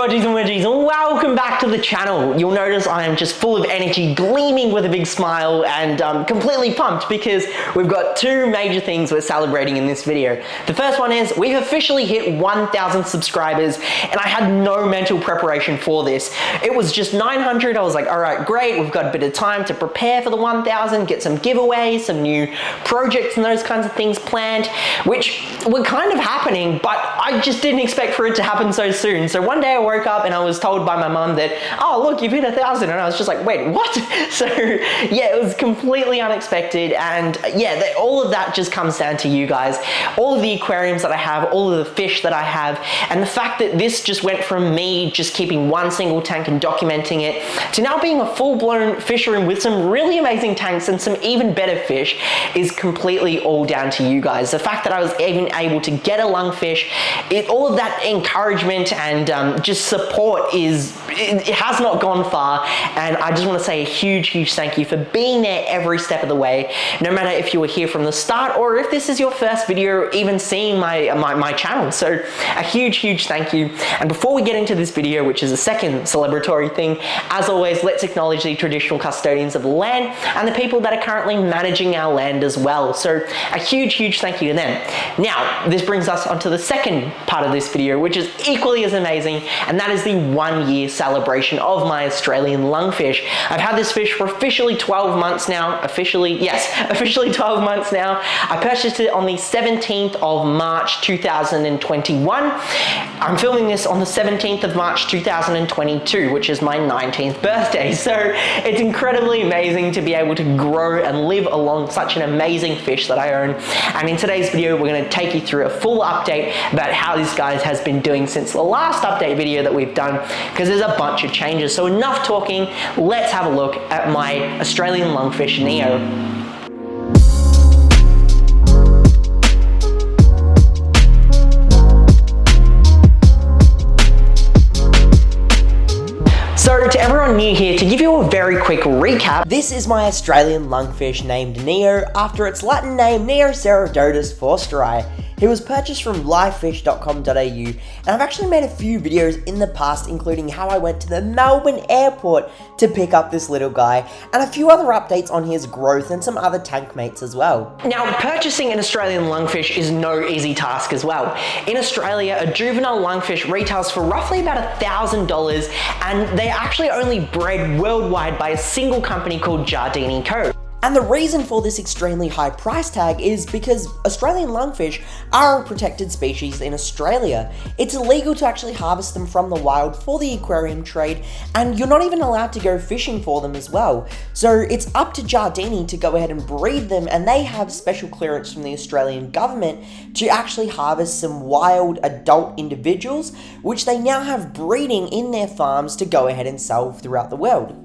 Bodgies and Wedgies, and welcome back to the channel. You'll notice I am just full of energy, gleaming with a big smile, and completely pumped because we've got two major things we're celebrating in this video. The first one is we've officially hit 1,000 subscribers, and I had no mental preparation for this. It was just 900. I was like, all right, great. We've got a bit of time to prepare for the 1,000, get some giveaways, some new projects and those kinds of things planned, which were kind of happening, but I just didn't expect for it to happen so soon. So one day I woke up and I was told by my mum that, oh look, you've hit 1,000, and I was just like, wait, what? So yeah, it was completely unexpected, and yeah, all of that just comes down to you guys. All of the aquariums that I have, all of the fish that I have, and the fact that this just went from me just keeping one single tank and documenting it to now being a full-blown fish room with some really amazing tanks and some even better fish is completely all down to you guys. The fact that I was even able to get a lungfish, all of that encouragement and just support it has not gone far, and I just want to say a huge thank you for being there every step of the way, no matter if you were here from the start or if this is your first video even seeing my channel. So a huge thank you. And before we get into this video, which is a second celebratory thing, as always, let's acknowledge the traditional custodians of the land and the people that are currently managing our land as well. So a huge thank you to them. Now, this brings us onto the second part of this video, which is equally as amazing, and that is the 1 year celebration of my Australian lungfish. I've had this fish for officially 12 months now. Officially 12 months now. I purchased it on the 17th of March 2021. I'm filming this on the 17th of March 2022, which is my 19th birthday. So it's incredibly amazing to be able to grow and live along such an amazing fish that I own. And in today's video, we're going to take you through a full update about how this guy has been doing since the last update video that we've done, because there's a bunch of changes. So enough talking, let's have a look at my Australian lungfish Neo. So to everyone new here, to give you a very quick recap, this is my Australian lungfish named Neo after its Latin name Neoceratodus forsteri. He was purchased from livefish.com.au, and I've actually made a few videos in the past, including how I went to the Melbourne airport to pick up this little guy, and a few other updates on his growth and some other tank mates as well. Now, purchasing an Australian lungfish is no easy task as well. In Australia, a juvenile lungfish retails for roughly about $1,000, and they are actually only bred worldwide by a single company called Giardini Co. And the reason for this extremely high price tag is because Australian lungfish are a protected species in Australia. It's illegal to actually harvest them from the wild for the aquarium trade, and you're not even allowed to go fishing for them as well. So it's up to Giardini to go ahead and breed them, and they have special clearance from the Australian government to actually harvest some wild adult individuals, which they now have breeding in their farms to go ahead and sell throughout the world.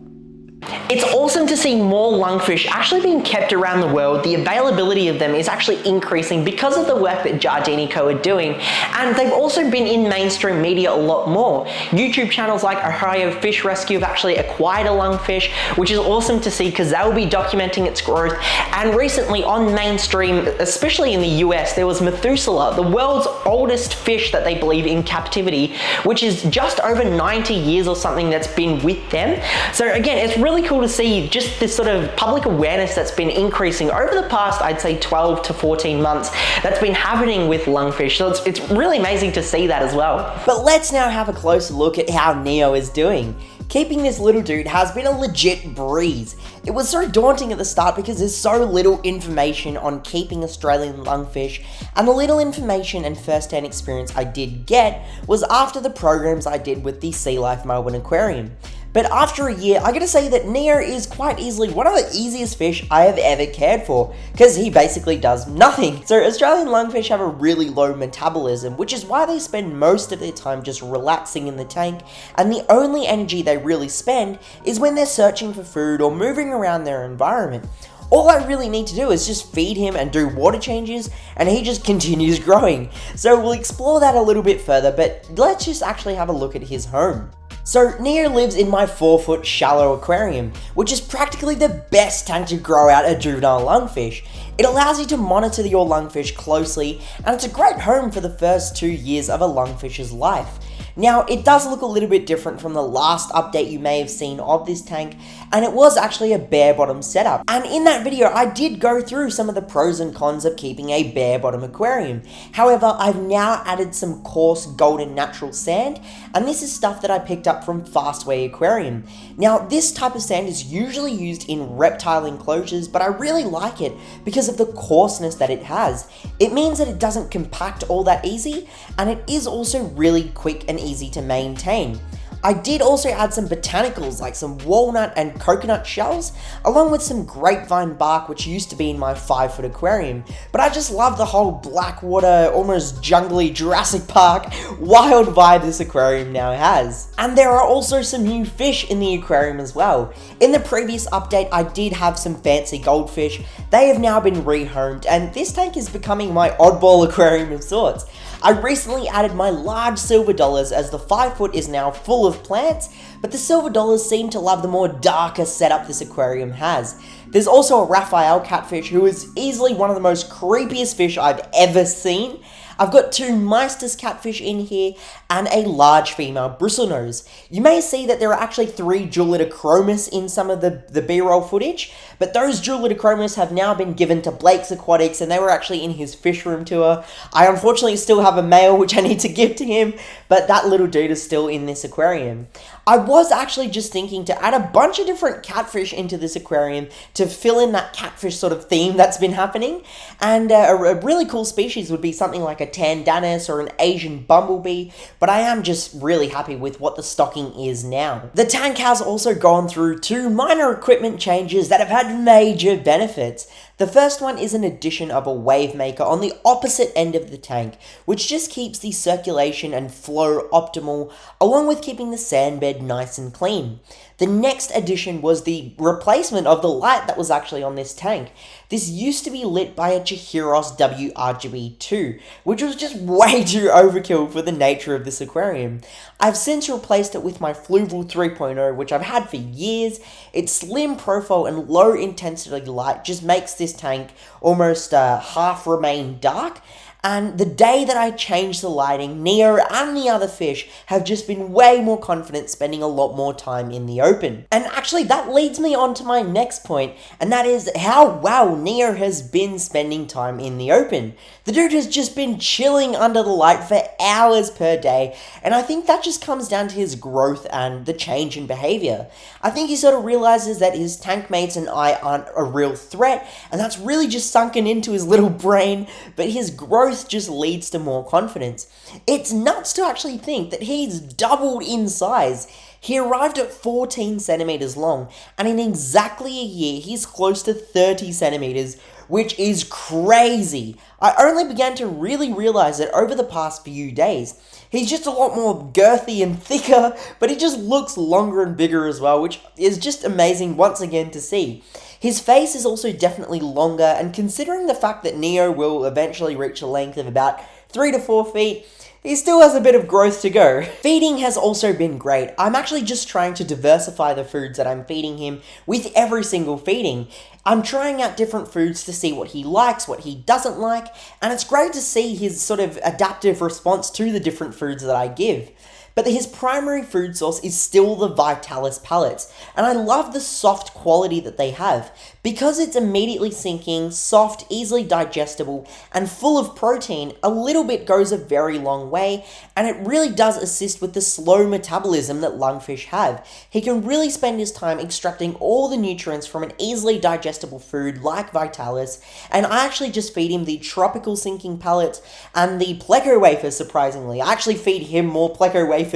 It's awesome to see more lungfish actually being kept around the world. The availability of them is actually increasing because of the work that Giardini Co are doing, and they've also been in mainstream media a lot more. YouTube channels like Ohio Fish Rescue have actually acquired a lungfish, which is awesome to see because they'll be documenting its growth. And recently on mainstream, especially in the US, there was Methuselah, the world's oldest fish that they believe in captivity, which is just over 90 years or something that's been with them. So again, it's really cool to see just this sort of public awareness that's been increasing over the past, I'd say 12 to 14 months, that's been happening with lungfish. So it's really amazing to see that as well. But let's now have a closer look at how Neo is doing. Keeping this little dude has been a legit breeze. It was so daunting at the start because there's so little information on keeping Australian lungfish, and the little information and first-hand experience I did get was after the programs I did with the Sea Life Melbourne Aquarium. But after a year, I gotta say that Neo is quite easily one of the easiest fish I have ever cared for, because he basically does nothing. So Australian lungfish have a really low metabolism, which is why they spend most of their time just relaxing in the tank, and the only energy they really spend is when they're searching for food or moving around their environment. All I really need to do is just feed him and do water changes, and he just continues growing. So we'll explore that a little bit further, but let's just actually have a look at his home. So Neo lives in my 4-foot shallow aquarium, which is practically the best tank to grow out a juvenile lungfish. It allows you to monitor your lungfish closely, and it's a great home for the first 2 years of a lungfish's life. Now, it does look a little bit different from the last update you may have seen of this tank, and it was actually a bare bottom setup. And in that video, I did go through some of the pros and cons of keeping a bare bottom aquarium. However, I've now added some coarse golden natural sand, and this is stuff that I picked up from Fastway Aquarium. Now, this type of sand is usually used in reptile enclosures, but I really like it because of the coarseness that it has. It means that it doesn't compact all that easy, and it is also really quick and easy to maintain. I did also add some botanicals like some walnut and coconut shells, along with some grapevine bark, which used to be in my 5-foot aquarium. But I just love the whole blackwater, almost jungly Jurassic Park wild vibe this aquarium now has. And there are also some new fish in the aquarium as well. In the previous update, I did have some fancy goldfish. They have now been rehomed, and this tank is becoming my oddball aquarium of sorts. I recently added my large silver dollars, as the 5-foot is now full of plants, but the silver dollars seem to love the more darker setup this aquarium has. There's also a Raphael catfish, who is easily one of the most creepiest fish I've ever seen. I've got 2 Meister's catfish in here and a large female bristlenose. You may see that there are actually 3 Julidachromis in some of the B-roll footage, but those Julidachromis have now been given to Blake's Aquatics, and they were actually in his fish room tour. I unfortunately still have a male which I need to give to him, but that little dude is still in this aquarium. I was actually just thinking to add a bunch of different catfish into this aquarium to fill in that catfish sort of theme that's been happening, and a really cool species would be something like a Tandanus or an Asian bumblebee, but I am just really happy with what the stocking is now. The tank has also gone through 2 minor equipment changes that have had major benefits. The first one is an addition of a wave maker on the opposite end of the tank, which just keeps the circulation and flow optimal, along with keeping the sand bed nice and clean. The next addition was the replacement of the light that was actually on this tank. This used to be lit by a Chihiros WRGB2, which was just way too overkill for the nature of this aquarium. I've since replaced it with my Fluval 3.0, which I've had for years. Its slim profile and low intensity light just makes this tank almost half remain dark. And the day that I changed the lighting, Neo and the other fish have just been way more confident spending a lot more time in the open. And actually that leads me on to my next point, and that is how well Neo has been spending time in the open. The dude has just been chilling under the light for hours per day, and I think that just comes down to his growth and the change in behavior. I think he sort of realizes that his tank mates and I aren't a real threat, and that's really just sunken into his little brain, but his growth just leads to more confidence. It's nuts to actually think that he's doubled in size. He arrived at 14 centimeters long, and in exactly a year, he's close to 30 centimeters, which is crazy. I only began to really realize it over the past few days. He's just a lot more girthy and thicker, but he just looks longer and bigger as well, which is just amazing once again to see. His face is also definitely longer, and considering the fact that Neo will eventually reach a length of about 3 to 4 feet, he still has a bit of growth to go. Feeding has also been great. I'm actually just trying to diversify the foods that I'm feeding him with every single feeding. I'm trying out different foods to see what he likes, what he doesn't like, and it's great to see his sort of adaptive response to the different foods that I give. But his primary food source is still the Vitalis pellets, and I love the soft quality that they have. Because it's immediately sinking, soft, easily digestible, and full of protein, a little bit goes a very long way, and it really does assist with the slow metabolism that lungfish have. He can really spend his time extracting all the nutrients from an easily digestible food like Vitalis, and I actually just feed him the tropical sinking pellets and the Pleco wafers, surprisingly. I actually feed him more Pleco wafers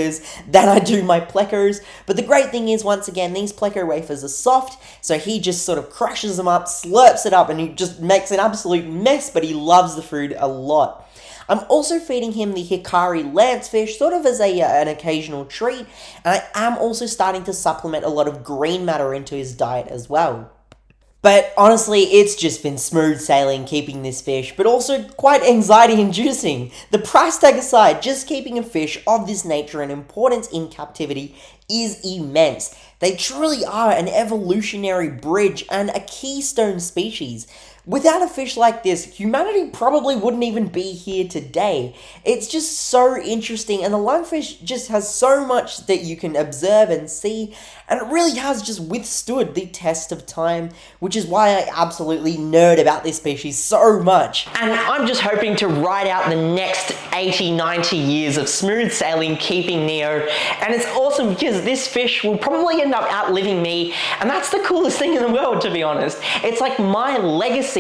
than I do my Plecos, but the great thing is, once again, these Pleco wafers are soft, so he just sort of crushes them up, slurps it up, and he just makes an absolute mess, but he loves the food a lot. I'm also feeding him the Hikari lancefish, sort of as an occasional treat, and I am also starting to supplement a lot of green matter into his diet as well. But honestly, it's just been smooth sailing keeping this fish, but also quite anxiety inducing. The price tag aside, just keeping a fish of this nature and importance in captivity is immense. They truly are an evolutionary bridge and a keystone species. Without a fish like this, humanity probably wouldn't even be here today. It's just so interesting, and the lungfish just has so much that you can observe and see, and it really has just withstood the test of time, which is why I absolutely nerd about this species so much. And I'm just hoping to ride out the next 80, 90 years of smooth sailing keeping Neo, and it's awesome because this fish will probably end up outliving me, and that's the coolest thing in the world, to be honest. It's like my legacy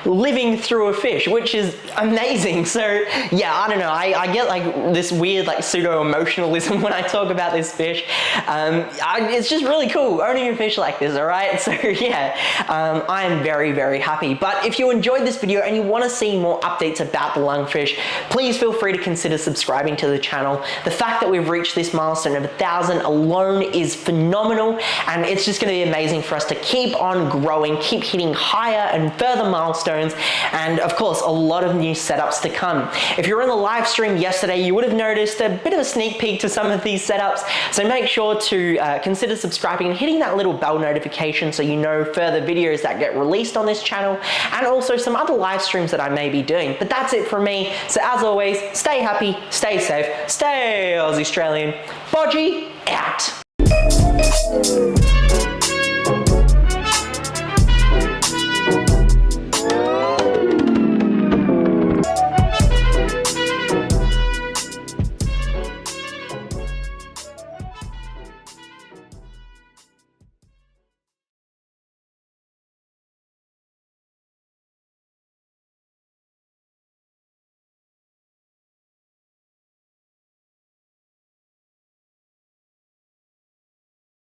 living through a fish, which is amazing. So yeah, I don't know, I get like this weird like pseudo-emotionalism when I talk about this fish. It's just really cool owning a fish like this, alright? So yeah, I am very, very happy. But if you enjoyed this video and you want to see more updates about the lungfish, please feel free to consider subscribing to the channel. The fact that we've reached this milestone of 1,000 alone is phenomenal, and it's just going to be amazing for us to keep on growing, keep hitting higher and further milestones, and of course a lot of new setups to come. If you were in the live stream yesterday, you would have noticed a bit of a sneak peek to some of these setups, so make sure to consider subscribing and hitting that little bell notification so you know further videos that get released on this channel, and also some other live streams that I may be doing. But that's it from me, so as always, stay happy, stay safe, stay Aussie Australian. Bodgie out.